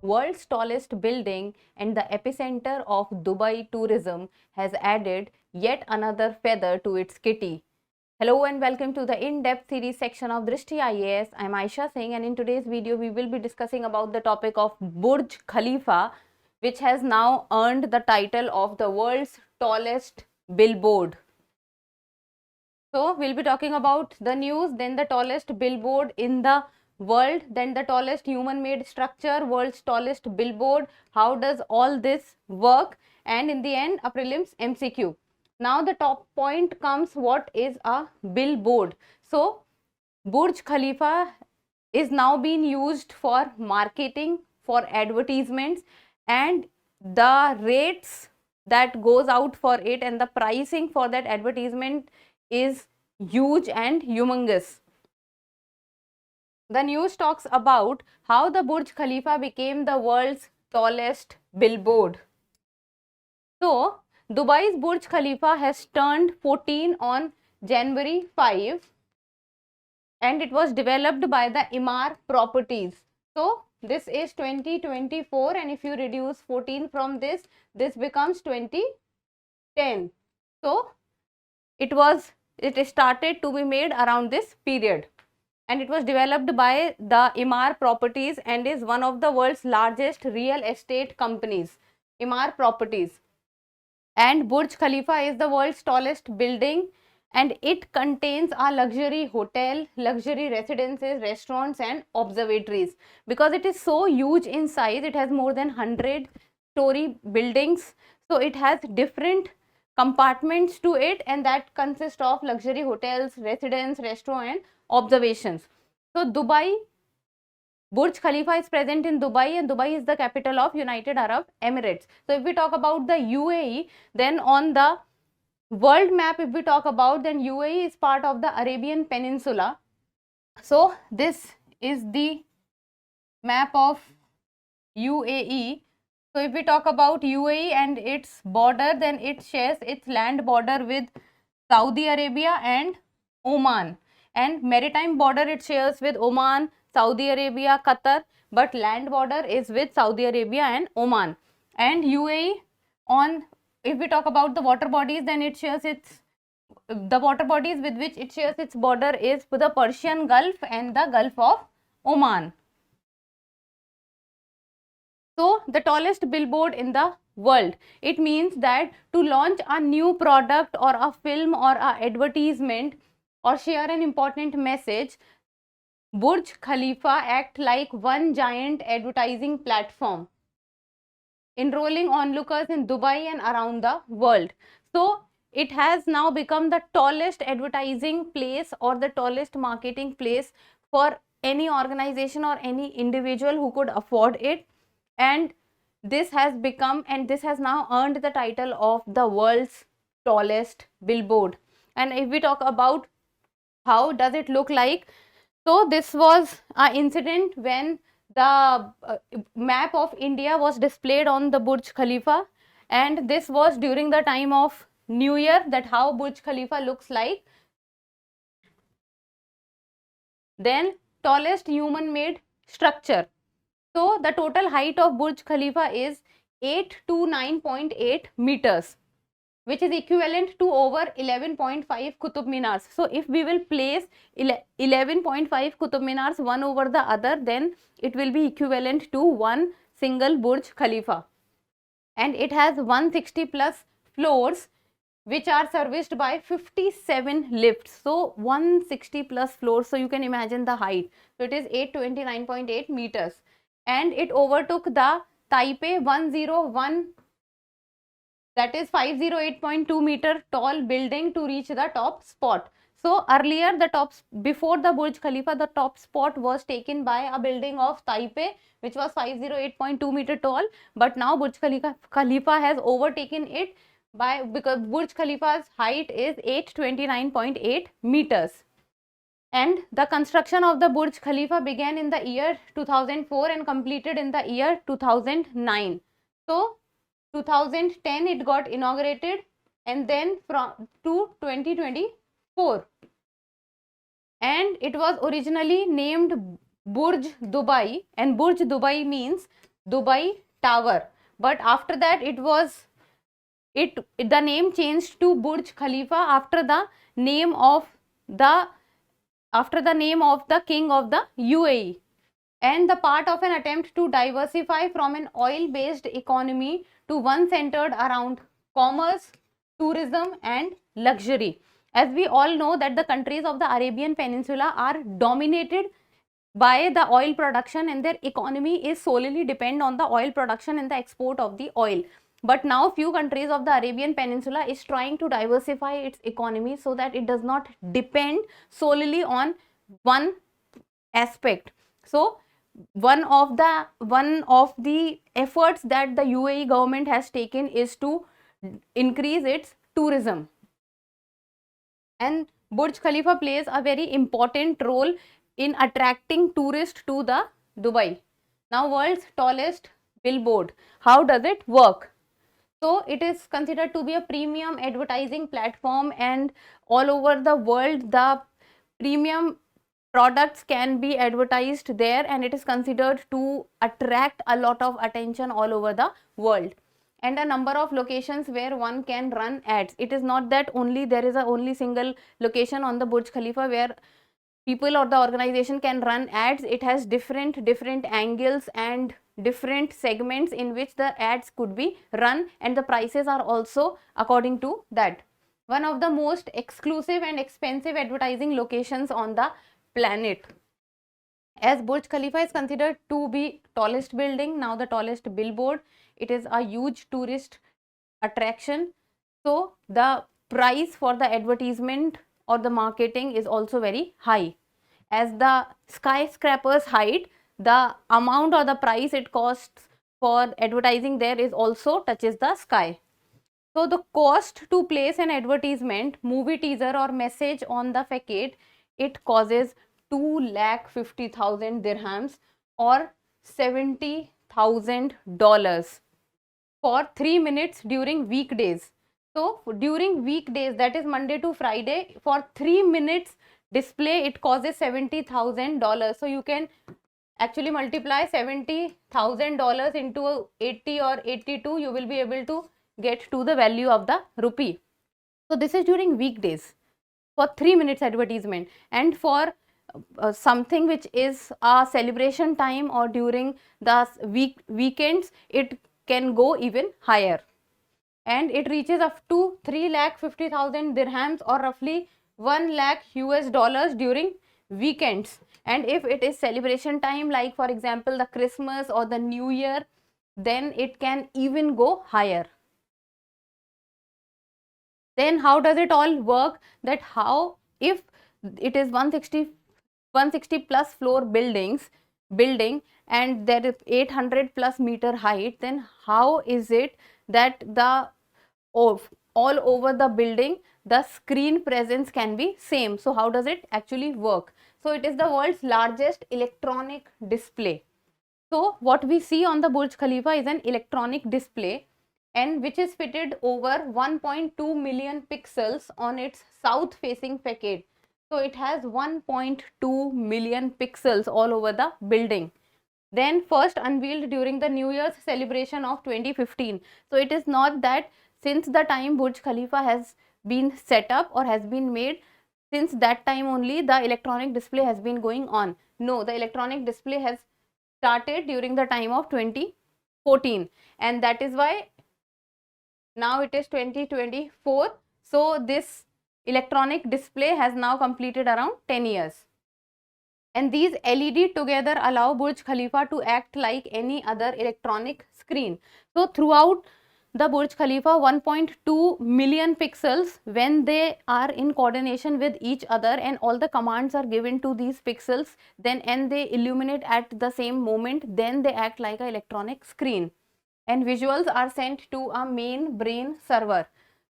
world's tallest building and the epicenter of Dubai tourism, has added yet another feather to its kitty. Hello and welcome to the in-depth series section of Drishti IAS. I am Aisha Singh, and in today's video we will be discussing about the topic of Burj Khalifa, which has now earned the title of the world's tallest billboard. So we'll be talking about the news, then the tallest billboard in the world, then the tallest human-made structure, world's tallest billboard, how does all this work, and in the end a prelims MCQ. Now the top point comes, what is a billboard? So Burj Khalifa is now being used for marketing, for advertisements, and the rates that goes out for it and the pricing for that advertisement is huge and humongous. The news talks about how the Burj Khalifa became the world's tallest billboard. So, Dubai's Burj Khalifa has turned 14 on January 5 and it was developed by the Emaar Properties. So, this is 2024, and if you reduce 14 from this becomes 2010. So, it started to be made around this period, and it was developed by the Emaar Properties and is one of the world's largest real estate companies, Emaar Properties. And Burj Khalifa is the world's tallest building, and it contains a luxury hotel, luxury residences, restaurants and observatories. Because it is so huge in size, it has more than 100-story buildings, so it has different compartments to it, and that consist of luxury hotels, residence, restaurant and observations. So Burj Khalifa is present in Dubai, and Dubai is the capital of United Arab Emirates. So if we talk about the UAE, then on the world map, if we talk about, then UAE is part of the Arabian Peninsula. So this is the map of UAE. So if we talk about UAE and its border, then it shares its land border with Saudi Arabia and Oman, and maritime border it shares with Oman, Saudi Arabia, Qatar, but land border is with Saudi Arabia and Oman. And UAE, if we talk about the water bodies, then it shares the water bodies with which it shares its border is the Persian Gulf and the Gulf of Oman. So the tallest billboard in the world, it means that to launch a new product or a film or a advertisement or share an important message, Burj Khalifa act like one giant advertising platform, enrolling onlookers in Dubai and around the world. So it has now become the tallest advertising place or the tallest marketing place for any organization or any individual who could afford it, and this has now earned the title of the world's tallest billboard. And if we talk about how does it look like, so this was an incident when the map of India was displayed on the Burj Khalifa, and this was during the time of New Year, that how Burj Khalifa looks like. Then tallest human made structure. So the total height of Burj Khalifa is 829.8 meters, which is equivalent to over 11.5 Qutub Minars. So if we will place 11.5 Qutub Minars one over the other, then it will be equivalent to one single Burj Khalifa. And it has 160 plus floors, which are serviced by 57 lifts. So 160 plus floors, so you can imagine the height. So it is 829.8 meters. And it overtook the Taipei 101, that is 508.2 meter tall building to reach the top spot. So earlier before the Burj Khalifa, the top spot was taken by a building of Taipei, which was 508.2 meter tall, but now Burj Khalifa has overtaken it because Burj Khalifa's height is 829.8 meters. And the construction of the Burj Khalifa began in the year 2004 and completed in the year 2009. So 2010 it got inaugurated, and then from to 2024, and it was originally named Burj Dubai, and Burj Dubai means Dubai Tower. But after that the name changed to Burj Khalifa after the name of the king of the UAE, and the part of an attempt to diversify from an oil based economy to one centered around commerce, tourism and luxury. As we all know that the countries of the Arabian Peninsula are dominated by the oil production, and their economy is solely depend on the oil production and the export of the oil. But now few countries of the Arabian Peninsula is trying to diversify its economy so that it does not depend solely on one aspect. So one of the efforts that the UAE government has taken is to increase its tourism, and Burj Khalifa plays a very important role in attracting tourists to the Dubai. Now, world's tallest billboard. How does it work? So, it is considered to be a premium advertising platform, and all over the world, the premium products can be advertised there, and it is considered to attract a lot of attention all over the world, and a number of locations where one can run ads. It is not that only there is a only single location on the Burj Khalifa where people or the organization can run ads. It has different angles and different segments in which the ads could be run, and the prices are also according to that. One of the most exclusive and expensive advertising locations on the planet. As Burj Khalifa is considered to be tallest building, now the tallest billboard, it is a huge tourist attraction. So the price for the advertisement or the marketing is also very high. As the skyscraper's height, the amount or the price it costs for advertising there is also touches the sky. So the cost to place an advertisement, movie teaser or message on the facade, it causes 2,50,000 dirhams or $70,000 for 3 minutes during weekdays. So during weekdays, that is Monday to Friday, for 3 minutes display it causes $70,000. So you can actually multiply $70,000 into 80 or 82, you will be able to get to the value of the rupee. So this is during weekdays for 3 minutes advertisement, and for something which is a celebration time or during the weekends, it can go even higher, and it reaches up to 3,50,000 dirhams or roughly 1 lakh US dollars during weekends. And if it is celebration time, like for example the Christmas or the New Year, then it can even go higher. Then how does it all work? That how, if it is 160 plus floor building and there is 800 plus meter height, then how is it that the all over the building the screen presence can be same? So how does it actually work? So it is the world's largest electronic display. So what we see on the Burj Khalifa is an electronic display, and which is fitted over 1.2 million pixels on its south facing facade. So it has 1.2 million pixels all over the building. Then first unveiled during the New Year's celebration of 2015. So it is not that since the time Burj Khalifa has been set up or has been made, since that time only the electronic display has been going on. No, the electronic display has started during the time of 2014, and that is why now it is 2024. So this electronic display has now completed around 10 years. And these LED together allow Burj Khalifa to act like any other electronic screen. So throughout the Burj Khalifa, 1.2 million pixels, when they are in coordination with each other and all the commands are given to these pixels, then and they illuminate at the same moment, then they act like an electronic screen. And visuals are sent to a main brain server.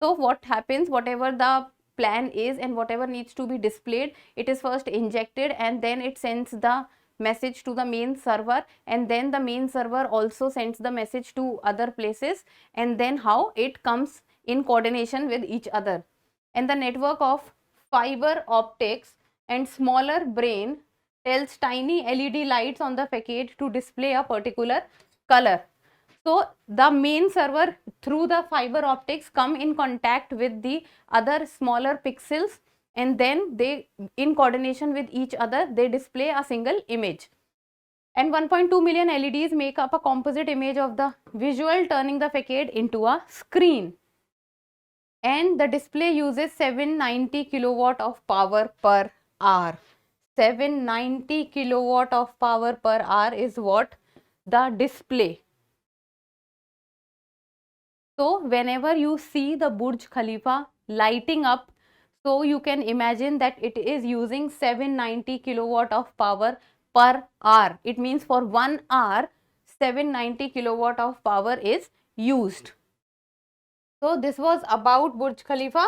So what happens, whatever the plan is and whatever needs to be displayed, it is first injected and then it sends the message to the main server, and then the main server also sends the message to other places, and then how it comes in coordination with each other. And the network of fiber optics and smaller brain tells tiny LED lights on the facade to display a particular color. So the main server through the fiber optics come in contact with the other smaller pixels, and then they, in coordination with each other, they display a single image. And 1.2 million LEDs make up a composite image of the visual, turning the facade into a screen. And the display uses 790 kilowatt of power per hour. 790 kilowatt of power per hour is what the display. So whenever you see the Burj Khalifa lighting up, so you can imagine that it is using 790 kilowatt of power per hour. It means for 1 hour, 790 kilowatt of power is used. So this was about Burj Khalifa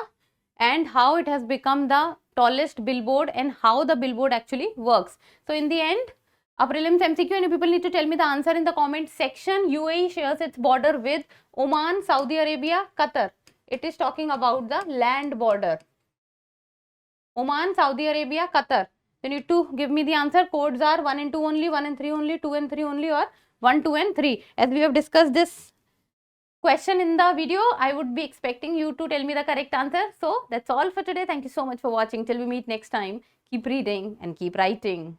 and how it has become the tallest billboard and how the billboard actually works. So in the end, a prelims MCQ, and you people need to tell me the answer in the comment section. UAE shares its border with Oman, Saudi Arabia, Qatar. It is talking about the land border. Oman, Saudi Arabia, Qatar. You need to give me the answer. Codes are 1 and 2 only, 1 and 3 only, 2 and 3 only, or 1, 2 and 3. As we have discussed this question in the video, I would be expecting you to tell me the correct answer. So that's all for today. Thank you so much for watching. Till we meet next time, keep reading and keep writing.